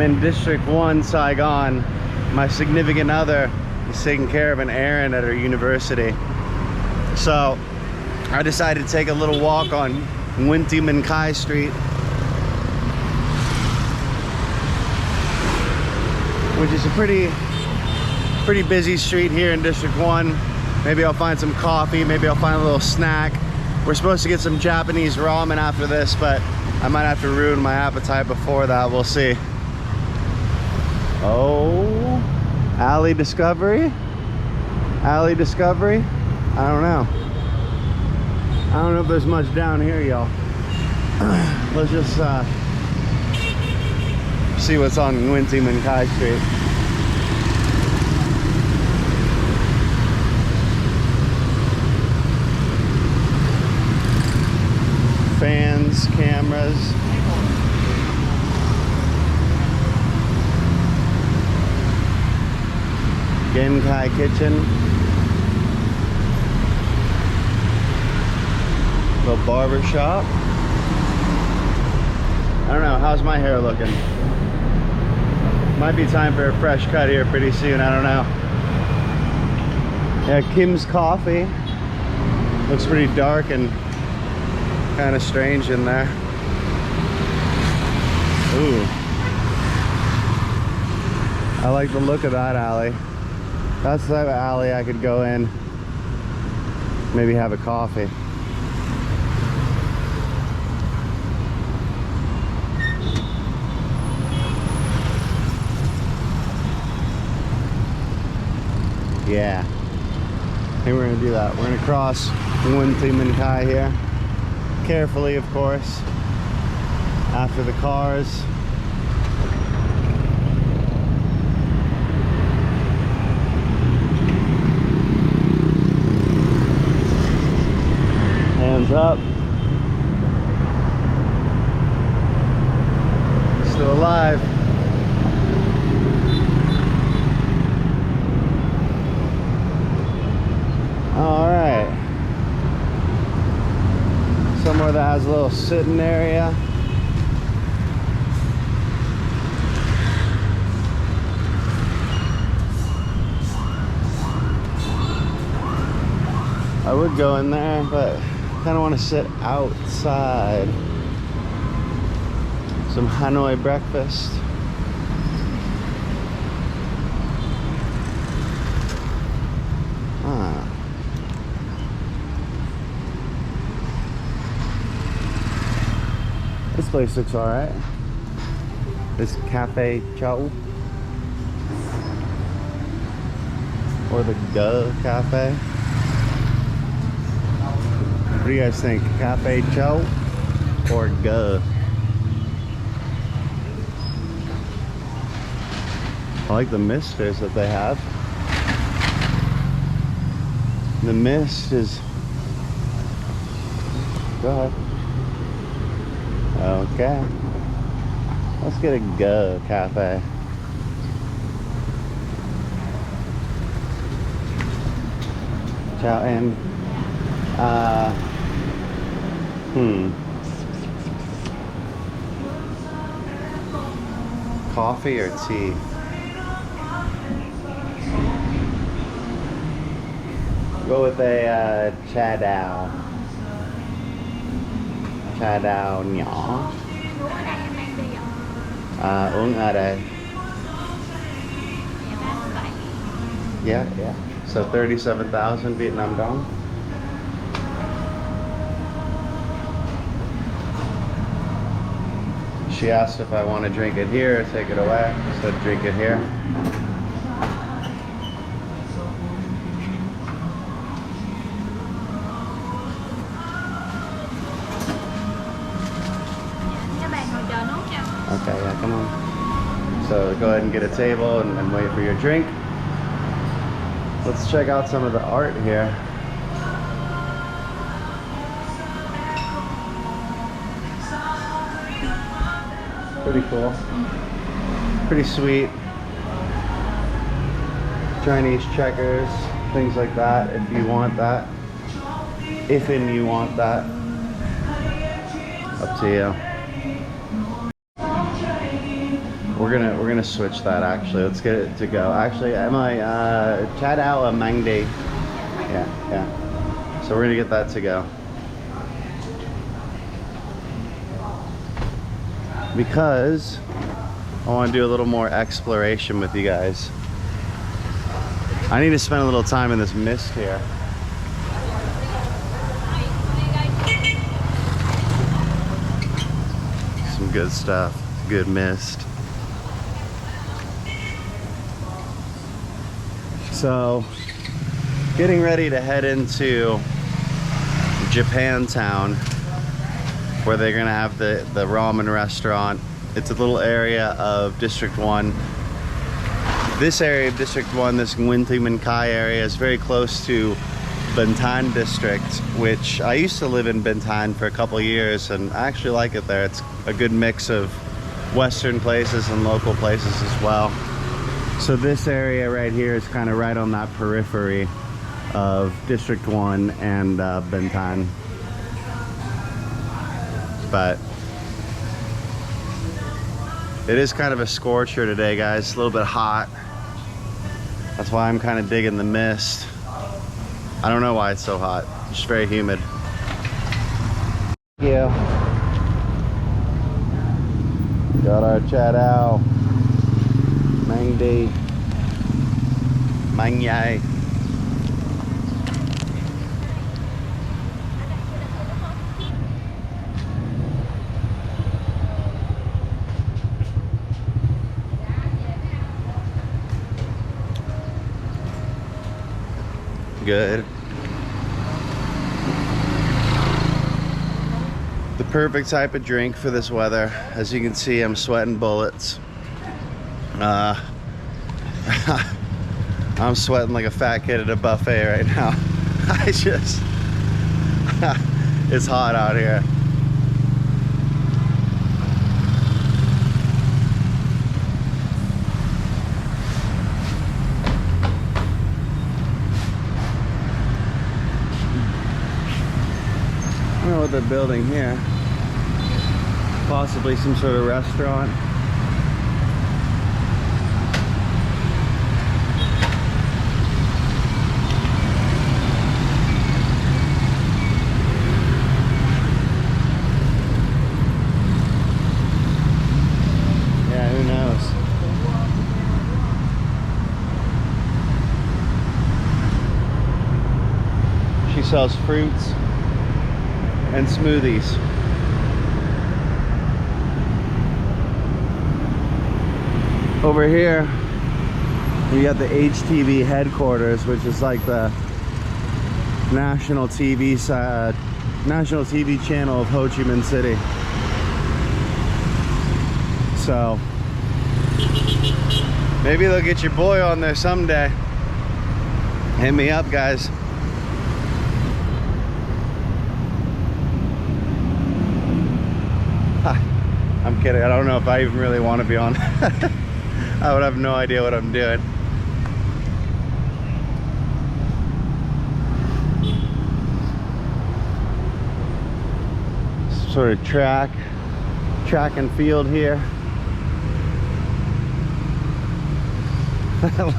in District 1, Saigon. My significant other is taking care of an errand at her university. So I decided to take a little walk on Ho Chi Minh Street, which is a pretty busy street here in District 1. Maybe I'll find some coffee, maybe I'll find a little snack. We're supposed to get some Japanese ramen after this, but I might have to ruin my appetite before that. We'll see. Oh, alley discovery? Alley discovery? I don't know. I don't know if there's much down here, y'all. Let's just see what's on Ho Chi Minh Street. Fans, cameras. Genkai kitchen. Little barber shop. I don't know, how's my hair looking? Might be time for a fresh cut here pretty soon, I don't know. Yeah, Kim's Coffee. Looks pretty dark and kind of strange in there. Ooh. I like the look of that alley. That's the type of alley I could go in, maybe have a coffee. Yeah, I think we're gonna do that. We're gonna cross Ho Chi Minh here. Carefully, of course, after the cars. Hands up. Still alive. All right. Somewhere that has a little sitting area. I would go in there, but I kind of want to sit outside. Some Hanoi breakfast. This place looks alright. This Cafe Chow. Or the Guh Cafe. What do you guys think? Cafe Chow or Guh? I like the misters that they have. The mist is... Go ahead. Okay. Let's get a Guh Cafe. Chow and coffee or tea? Go with a cha đào. Cha đào nhỏ. Uống ở đây. Yeah. So 37,000 Viet Nam dong. She asked if I want to drink it here or take it away. I said drink it here. Okay, yeah, come on. So go ahead and get a table and wait for your drink. Let's check out some of the art here. Pretty cool. Pretty sweet. Chinese checkers, things like that, if you want that. If you want that. Up to you. We're We're gonna switch that actually. Let's get it to go. Actually, am I Chad Ao a Mang Day? Yeah. So we're gonna get that to go. Because I want to do a little more exploration with you guys. I need to spend a little time in this mist here. Some good stuff, good mist. So, getting ready to head into Japantown, where they're gonna have the ramen restaurant. It's a little area of District 1. This area of District 1, this Ho Chi Minh City area, is very close to Bintan District, which I used to live in Bintan for a couple of years, and I actually like it there. It's a good mix of Western places and local places as well. So this area right here is kind of right on that periphery of District 1 and Bintan. But it is kind of a scorcher today, guys. It's a little bit hot. That's why I'm kind of digging the mist. I don't know why it's so hot. It's just very humid. Yeah. Got our Chad Ao, Mang Day, Mang Yai. Good. The perfect type of drink for this weather. As you can see, I'm sweating bullets. I'm sweating like a fat kid at a buffet right now. It's hot out here. I don't know what they're building here. Possibly some sort of restaurant. Yeah, who knows? She sells fruits and smoothies. Over here, you got the HTV headquarters, which is like the national TV channel of Ho Chi Minh City. So maybe they'll get your boy on there someday. Hit me up, guys. I'm kidding. I don't know if I even really want to be on. I would have no idea what I'm doing. Sort of track and field here.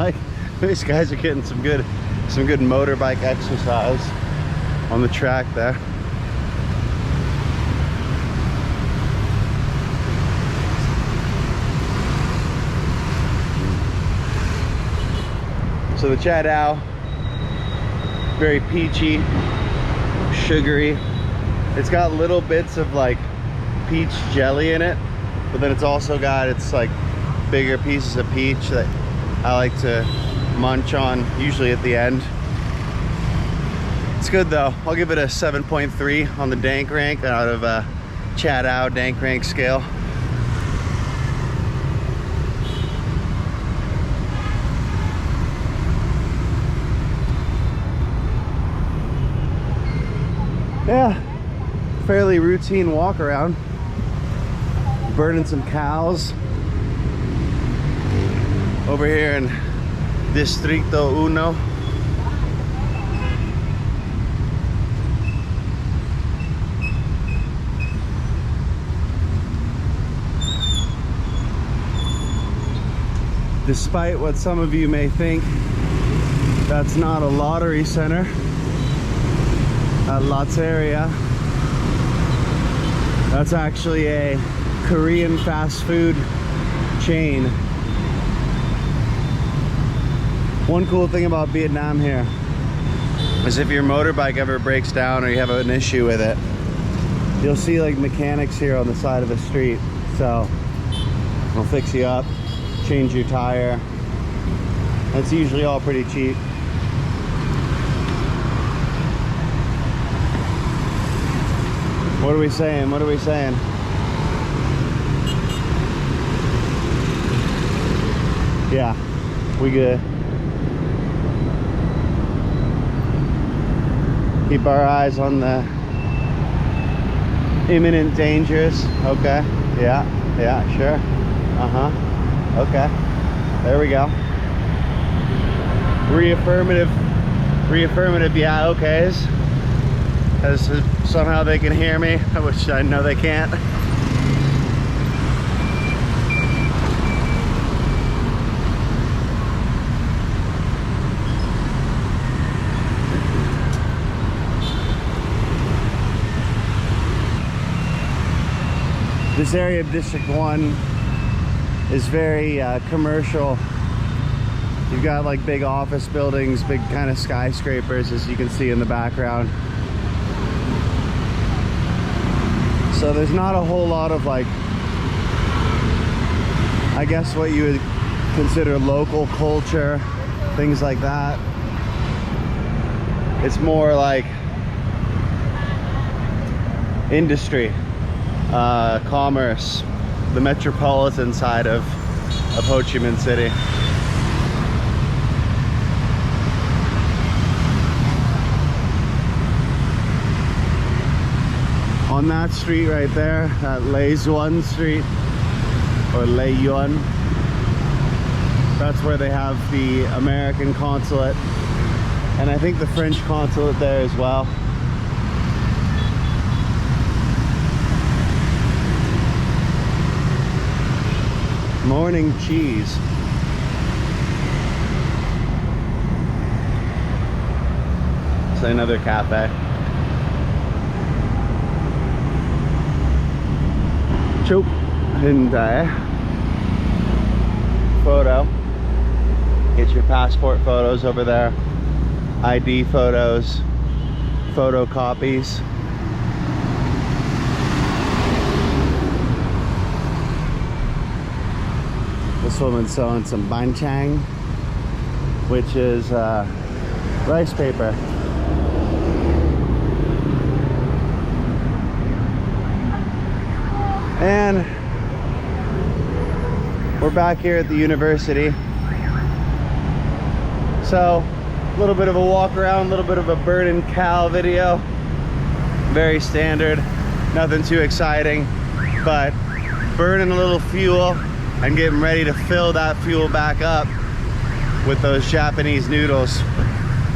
Like, these guys are getting some good motorbike exercise on the track there. So the Chad Ao, very peachy, sugary. It's got little bits of like peach jelly in it, but then it's also got its like bigger pieces of peach that I like to munch on, usually at the end. It's good though. I'll give it a 7.3 on the dank rank out of a Chad Ao dank rank scale. Yeah, fairly routine walk around. Burning some cows over here in Distrito Uno. despite what some of you may think, that's not a lottery center. Lots area. That's actually a Korean fast food chain. One cool thing about Vietnam here is if your motorbike ever breaks down or you have an issue with it, you'll see like mechanics here on the side of the street. So they'll fix you up, change your tire. That's usually all pretty cheap. What are we saying? What are we saying? Yeah, we good. Keep our eyes on the imminent dangers. Okay. Yeah, sure. Okay. There we go. Reaffirmative, yeah, okays. As somehow they can hear me, which I know they can't. This area of District 1 is very commercial. You've got like big office buildings, big kind of skyscrapers, as you can see in the background. So there's not a whole lot of like, I guess what you would consider local culture, things like that. It's more like industry, commerce, the metropolitan side of Ho Chi Minh City. On that street right there, that Lei Yuan Street, or Lei Yuan, that's where they have the American consulate, and I think the French consulate there as well. Morning cheese. It's another cafe. Chụp hình thẻ photo. Get your passport photos over there, ID photos, photocopies. This woman's selling some banchan, which is rice paper. And we're back here at the university. So a little bit of a walk around, a little bit of a burning cow video. Very standard, nothing too exciting, but burning a little fuel and getting ready to fill that fuel back up with those Japanese noodles.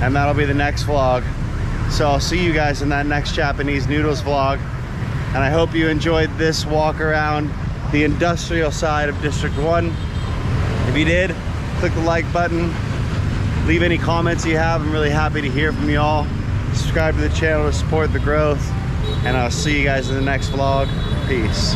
And that'll be the next vlog. So I'll see you guys in that next Japanese noodles vlog. And I hope you enjoyed this walk around the industrial side of District 1. If you did, click the like button. Leave any comments you have. I'm really happy to hear from you all. Subscribe to the channel to support the growth. And I'll see you guys in the next vlog. Peace.